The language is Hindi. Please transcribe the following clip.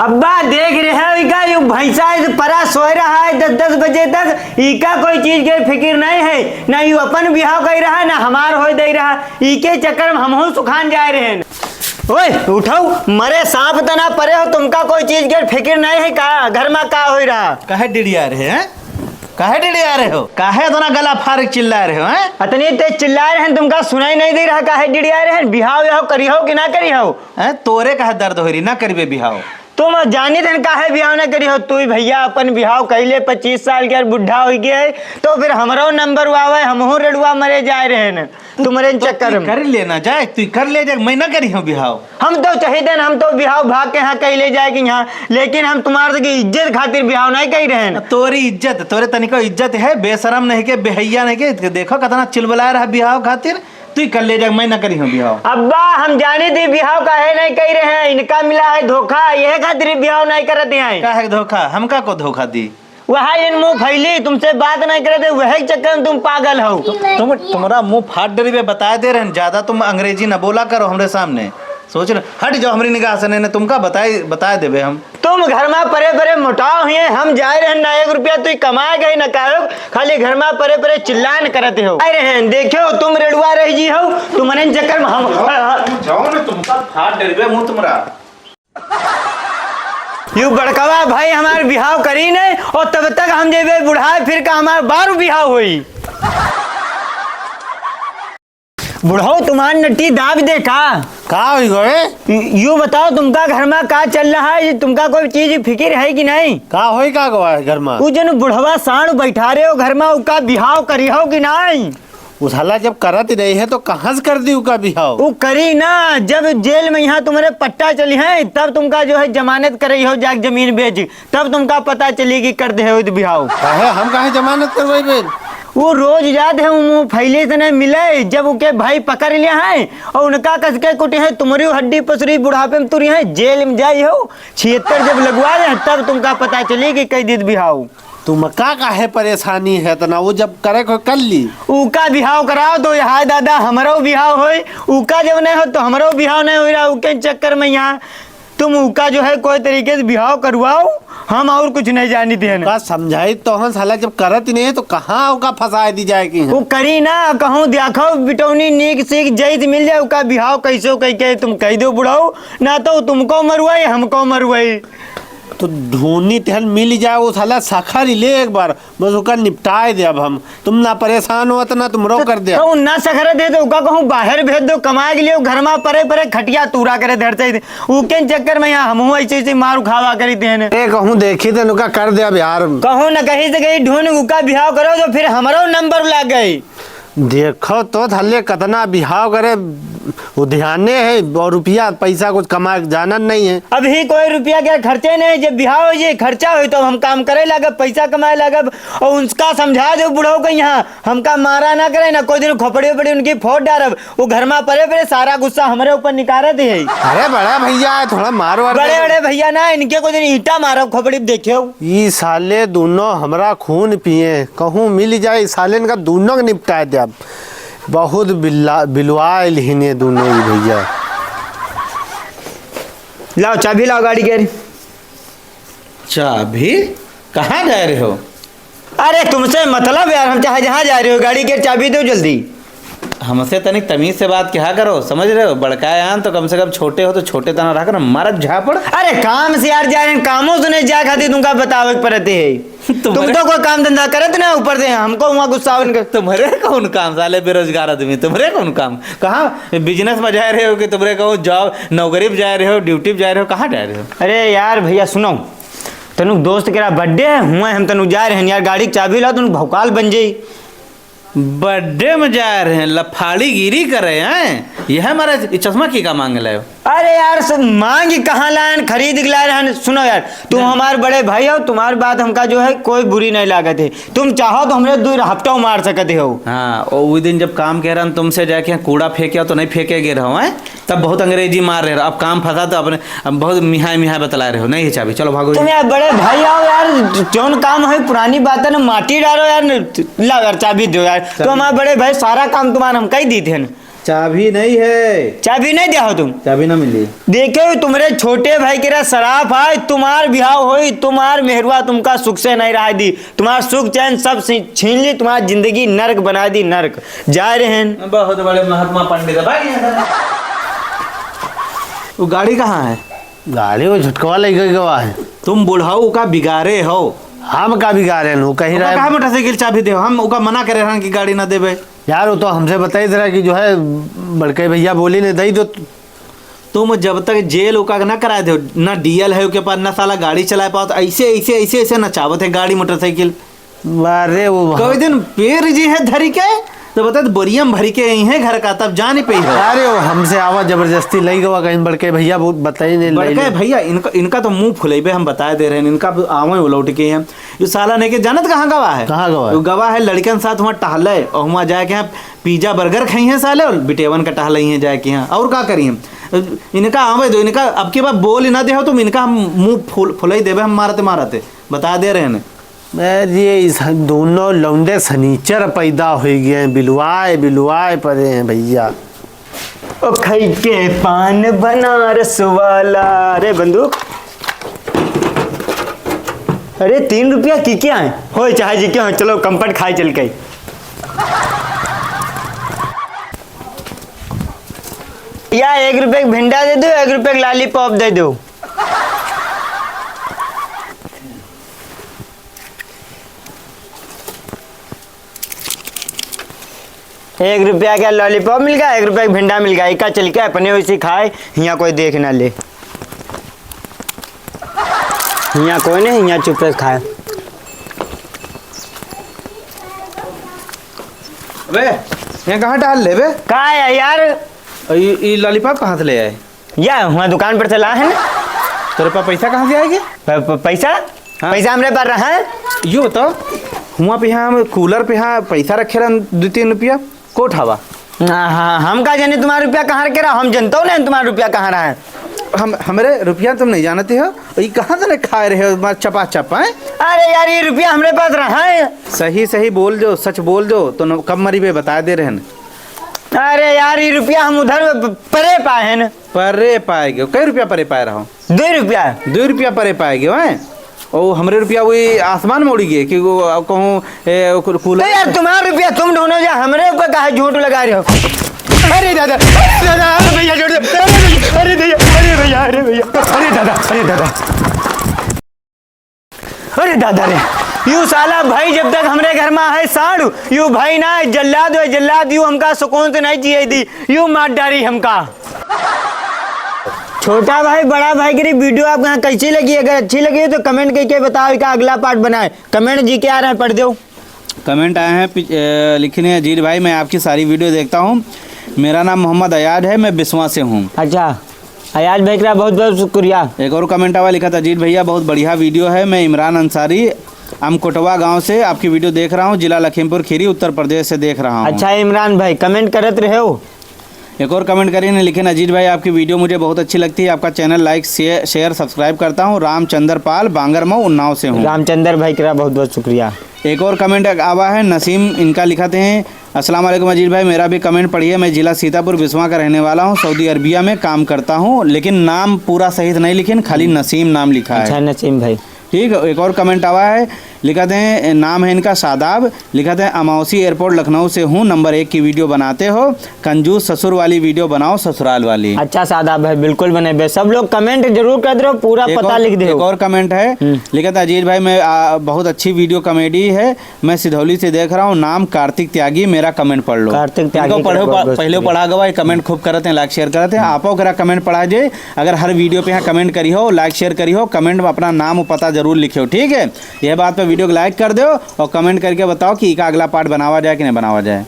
अब्बा देख रहे हैं इका यू भैंसा परा सोए रहा है 10-10 बजे तक। इका कोई चीज के फिक्र नहीं है, ना यू अपन बिहाव कर रहा ना हमार हो दे रहा। इके चक्कर में हम सुखान जा रहे हैं। ओए उठाओ, मरे सांप तना परे हो, तुमका कोई चीज के फिक्र नहीं है का? घर में का हो रहा? काहे डिड़िया रहे हैं? काहे डिड़िया रहे हो? काहे इतना गला फाड़ चिल्ला रहे हो? हैं अतनी तेज चिल्ला रहे हैं, तुमका सुनाई नहीं दे रहा? काहे डिड़िया रहे हैं? बिहाव यहो करी हो कि ना करी हो? तोरे काहे दर्द हो रही ना करीबे बिहाव? तुम जानी थे काहे बिहाव ना करी हो? तू भैया अपन बिहाव कैले 25 साल के बुढ़ा हो गया तो फिर हमरो नंबर आवे, हमहू रेडुआ मरे जाए रहे न तुम्हारे चक्कर में। कर लेना जाए, तू कर ले जाए, मैं ना करी हूँ बिहाव। हम तो चाहिए हम तो बिहाव भाग के यहाँ कैले जाए कि यहाँ, लेकिन हम तुम्हारे इज्जत खातिर बिहाव नहीं कही रहे। तोरी इज्जत, तोरे तनिको इज्जत है? बेशरम नहीं के, बेहैया नहीं के, देखो कितना चिलबला रहा बिहाव खातिर। तू कर ले जा, मैं ना करी हूँ बिहाव। अब्बा हम जाने थे बिहाव काहे नहीं कह रहे हैं, इनका मिला है धोखा, यह खातिर बिहाव नहीं करते हैं। काहे धोखा? हमका को धोखा दी? वह इन मुंह फैली तुमसे बात नहीं करते, वह चक्कर में तुम पागल हो। तुम्हारा मुंह फाट डरी बता दे रहे, ज्यादा तुम अंग्रेजी न बोला करो हमरे सामने। सोच रहे हट जाओ हमारी निगाह से, नहीं तुमका बता देवे हम। तुम घर में परे परे मोटाव हुए, हम जाए रहे ना 1 रुपया तू कमाए गए न कहो, खाली घर में परे परे चिल्लान करते हो। अरे हैं देखो तुम रेडुआ रही जी हो, तुम्हारे चक्कर में हम जाओ ना, तुमका फाट डरबे मुंह तुम्हारा। यू बड़कवा भाई हमारे बिहाव करी नहीं, और तब तक हम जेबे बुढ़ाए फिर का हमारे 12 बिहाव हुई। बुढ़ाओ तुम्हारी नट्टी दाब देखा का हुई गए? यू बताओ तुमका घर में का चल रहा है? तुमका कोई चीज फिक्र है कि नहीं? का होई का गवा घर में? वो जन बुढ़वा साण बैठा रहे हो घर में, उसका बिहाव करी हो कि नहीं? उस हल्ला जब करत रही है तो कहाँ से कर दी उसका बिहाव? वो करी ना, जब जेल में यहाँ तुम्हारे पट्टा चली है तब तुमका जो है जमानत कर रही हो, जाके जमीन बेच, तब तुमका पता चली कि कर दे हो बिहाव। काहे हम काहे जमानत करवाई बेन? वो रोज जाते हैं मुँह फैले से नहीं मिले, जब उनके भाई पकड़ लिया है और उनका कस के कुटे है, तुम्हारी हड्डी पसरी बुढ़ापे में तुरी है, जेल में जाई हो 76 जब लगवा रहे तब तुमका पता चली कि कई दिन बिहाव। तुम का है परेशानी है तना? वो जब करे को कर ली, उका बिहाव कराओ तो यहाँ दादा हमारो बिहाव हो, उका जब नहीं हो तो हमारो बिहाव नहीं हो रहा। उके चक्कर में यहाँ तुम उका जो है कोई तरीके से बिहाव करवाओ, हम और कुछ नहीं जानी थे ना। समझाई तो हम साला जब करत नहीं है तो कहाँ उका फंसा दी जाएगी? वो करी ना, कहूँ देखो बिटौनी नीक सीख जैत मिल जाए उका बिहाव कैसो कह के तुम कह दो बुढ़ाओ, ना तो तुमको मरवाई हमको मरवाई। तो ढूंढनी टहल मिल जाए वो साला सखर ले एक बार, बस उसका निपटाए दे। अब हम तुम ना परेशान हो तो ना तुम रो कर दे। तो ना सखर दे तो उका कहूँ बाहर भेज दो कमाए के लिए, घर में परे परे खटिया तूरा करे धरते थे, उके चक्कर में यहाँ हम ऐसे ऐसे मार उखावा करी थे। कहूँ देखी तो उनका कर दे अब यार। कहूँ न कहीं से कहीं ढूंढ उका बिहाव करो तो फिर हमारो नंबर लग गई। देखो तो थल्ले कितना बिहाव करे, वो ध्यान है और रुपया पैसा कुछ कमा जाना नहीं है। अभी कोई रुपया क्या खर्चे नहीं, जब बिहाव हो खर्चा हो तो हम काम करे लगे, पैसा कमाए लगे। और उनका समझा दो बुढ़ो को यहाँ हमका मारा ना करे ना, कोई दिन खोपड़ी उपड़ी उनकी फोड़ डारब, वो घर में परे परे सारा गुस्सा हमारे ऊपर निकाल दे। अरे बड़ा भैया है थोड़ा मारो, बड़े बड़े भैया ना इनके कोई दिन ईटा मारो खोपड़ी देखियो। ये साले दोनों हमारा खून पिए, कहूँ मिल जाए साले इनका दोनों को निपटाए दे। अब बहुत बिलवाए हिने दोनों ही भैया। लाओ चाबी लाओ गाड़ी के। चाबी? कहाँ जा रहे हो? अरे तुमसे मतलब यार, हम चाहे जहाँ जा रहे हो गाड़ी के चाबी दो जल्दी। हमसे तनिक तमीज से बात क्या करो, समझ रहे हो? बड़का यान तो कम से कम छोटे हो तो छोटे तना रख कर मारा झापड़। अरे काम से यार जा रहे हैं, कामों से नहीं जा खाती तुमका बतावे पड़ते है। तुम तो कोई काम धंधा करत ना ऊपर से हमको वहाँ गुस्सा। तुम्हारे कौन काम साले बेरोजगार आदमी, तुम्हारे कौन काम? कहाँ बिजनेस में जा रहे हो कि तुम्हारे कहो जॉब नौकरी पे जा रहे हो, ड्यूटी पे जा रहे हो, कहाँ जा रहे हो? अरे यार भैया सुनो, तनु दोस्त के बर्थडे है हुआ हम तनु जा रहे हैं यार, गाड़ी की चाबी लाओ तुम भौकाल बन जाई। बर्थडे में जा रहे हैं, लफाड़ी गिरी कर रहे हैं? यह हमारा चश्मा की का मांग लाए हो? अरे यार सब मांग कहाँ लाए, खरीद के लाए हैं। सुनो यार तुम हमारे बड़े भाई हो, तुम्हारी बात हमका जो है कोई बुरी नहीं लागत है, तुम चाहो तो हमरे 2 हफ्ता मार सकते हो। हाँ, और वो दिन जब काम कह रहा तुमसे जाके कूड़ा फेंके तो नहीं फेंके गे रहो हैं, तब बहुत अंग्रेजी मार रहे हो। अब काम फंसा तो अपने अब बहुत मिहाय मिहाय बतला रहे हो। नहीं है चाबी, चलो भागो। तुम यार बड़े भाई आओ यार, जौन काम है पुरानी बात है ना माटी डालो यार, लाओ यार चाबी दो यार। तो हमारे बड़े भाई सारा काम तुम्हारा हम कही दी थे। चाबी नहीं है, चाबी नहीं दिया हो तुम? चाबी ना मिली। देखे तुम्हारे छोटे भाई के शराब है, तुम्हार बिहाव होई, तुम्हार मेहरवा तुमका सुख से नहीं रहा दी, तुम्हार सुख चैन सब छीन ली, तुम्हारी जिंदगी नरक बना दी, नरक। जा रहे हैं। बहुत बड़े महात्मा पंडित है भाई। वो गाड़ी कहाँ है? गाड़ी वो झुटकवा लेके गवा है। तुम बुढ़ाऊ का बिगाड़े हो। हम का बिगाड़े हैं कहीं रहा कहा मोटरसाइकिल चाबी दे, हम उका मना करे रहन कि गाड़ी ना देबे। यार वो तो हमसे बताई दे रहा कि जो है बड़के भैया बोली ने दई दो। तुम जब तक जेल उका ना करा दो, ना डीएल है उसके पास, ना साला गाड़ी चला पाओ, तो ऐसे ऐसे ऐसे ऐसे नचावत है गाड़ी मोटरसाइकिल। अरे वो कोई दिन पेड़ जी है धरी के तो बता बोरियम भरी के यही है घर का, तब जाने पे है। अरे वो हमसे आवा जबरदस्ती लई गवा कहीं बड़के भैया बहुत बताई नहीं। बड़के भैया इनका तो मुंह फुलेबे, हम बता दे रहे हैं, इनका आवे वो लौट के हैं। ये साला नहीं के जानत कहाँ गवा है? कहाँ गवा है? गवा है लड़कन साथ वहाँ टहले और वहाँ जाके यहाँ पिज्जा बर्गर खाई हैं साले, और बिटेवन का टहल हैं जाके यहाँ, और क्या करिए इनका आवे दो। इनका अब के बाद बोल ना दे हो तुम, इनका हम मुंह फुलाई देवे, हम मारते मारते बता दे रहे हैं। ये इस दोनों लौंडे सनीचर पैदा हो गए, बिलवाए बिलवाए पड़े हैं भैया। ओ खई के पान बनारस वाला। अरे बंदूक, अरे 3 रुपया की क्या है हो, चाहे जी क्या हो, चलो कंपट खाए चल के। या 1 रुपये का भिंडा दे दो, 1 रुपये का लॉलीपॉप दे दो। 1 रुपया का लॉलीपॉप मिल गया, 1 रुपया का भिंडा मिल गया। इका चल के अपने वैसे खाए, यहाँ कोई देख ना ले, यहाँ कोई नहीं, यहाँ चुप से खाए। वे यहाँ कहाँ टहल ले बे? कहा है यार? ये लॉलीपॉप कहाँ से ले आए? या वहाँ दुकान पर चला है ना। तेरे पास पैसा कहाँ से आएगी? पैसा? हाँ? पैसा हमारे पास रहा है। यो बताओ, हुआ पे यहाँ कूलर पे यहाँ पैसा रखे रहा 2-3 रुपया को उठावा। हाँ, हम कहा जाने तुम्हारा रुपया कहाँ रखे रहा, हम जनता हूँ ना तुम्हारा रुपया कहाँ रहा है। हमारे रुपया तुम नहीं जानते हो, ये कहाँ से खाए रहे हो चपा चपा है? अरे यार ये रुपया हमारे पास रहा है। सही सही बोल जो, सच बोल जो, तो कब मरी बे बता दे रहे हैं। अरे यार ये रुपया हम उधर परे पाए हैं ना। परे पाएगे? कई रुपया परे पाए रहा हूँ? 2 रुपया। 2 रुपया परे पाएगे वह? ओ हमरे रुपया वही आसमान में उड़ी गए कि वो कहूँ कूलर। यार तुम्हारा रुपया तुम ढूंढो, जा हमारे ऊपर कहा झूठ लगा रहे हो। अरे दादा, दादा भैया छोड़ दो, अरे भैया, अरे भैया, अरे भैया, अरे दादा, अरे दादा, अरे दादा रे, यू साला भाई जब तक हमारे घर में है साढ़ू, यू भाई ना जल्लाद है, जल्लाद यू हमका सुकून से नहीं जिए दी, यू मार डारी हमका। छोटा भाई बड़ा भाई की वीडियो आपको यहाँ कैसी लगी? अगर अच्छी लगी है तो कमेंट करके बताओ का अगला पार्ट बनाए। कमेंट जी के आ रहे हैं, पढ़ दो। कमेंट आए हैं, लिखने अजीत भाई मैं आपकी सारी वीडियो देखता हूँ, मेरा नाम मोहम्मद अयाज है, मैं बिस्वा से हूँ। अच्छा अयाज भाई का बहुत बहुत शुक्रिया। एक और कमेंट आवा, लिखा था अजीत भैया बहुत बढ़िया वीडियो है, मैं इमरान अंसारी अमकोटवा गांव से आपकी वीडियो देख रहा हूँ, जिला लखीमपुर खीरी उत्तर प्रदेश से देख रहा हूँ। अच्छा इमरान भाई कमेंट करते रहे हो। एक और कमेंट करिए ने लिखे, अजीत भाई आपकी वीडियो मुझे बहुत अच्छी लगती है, आपका चैनल लाइक शेयर सब्सक्राइब करता हूँ, रामचंद्र पाल बांगरमऊ उन्नाव से हूँ। रामचंद्र भाई का बहुत बहुत शुक्रिया। एक और कमेंट आवा है नसीम, इनका लिखाते हैं अस्सलाम वालेकुम अजीत भाई, मेरा भी कमेंट पढ़िए, मैं जिला सीतापुर बिस्वा का रहने वाला हूँ, सऊदी अरबिया में काम करता हूँ, लेकिन नाम पूरा सही नहीं लिखे, खाली नसीम नाम लिखा है। अच्छा नसीम भाई ठीक है। एक और कमेंट आवा है, लिखाते हैं नाम है इनका शादाब, लिखाते हैं अमावसी एयरपोर्ट लखनऊ से हूँ, नंबर 1 की वीडियो बनाते हो, कंजूस ससुर वाली वीडियो बनाओ, ससुराल वाली। अच्छा शादाब है, बिल्कुल बने। सब लोग कमेंट जरूर कर दो, पूरा पता लिख दो। एक और कमेंट है, लिखाते हैं अजीत भाई मैं बहुत अच्छी वीडियो कॉमेडी है, मैं सिधौली से देख रहा हूँ, नाम कार्तिक त्यागी, मेरा कमेंट पढ़ लो। कार्तिक त्यागी पढ़ो, पहले पढ़ा गवा, कमेंट खूब करते हैं, लाइक शेयर करते हैं, आपो करा कमेंट पढ़ा जाए, अगर हर वीडियो पे यहाँ कमेंट करी हो, लाइक शेयर करी हो, कमेंट में अपना नाम और पता जरूर लिखो। ठीक है, यह बात पे वीडियो को लाइक कर दो और कमेंट करके बताओ कि इसका अगला पार्ट बनावा जाए कि नहीं बनावा जाए।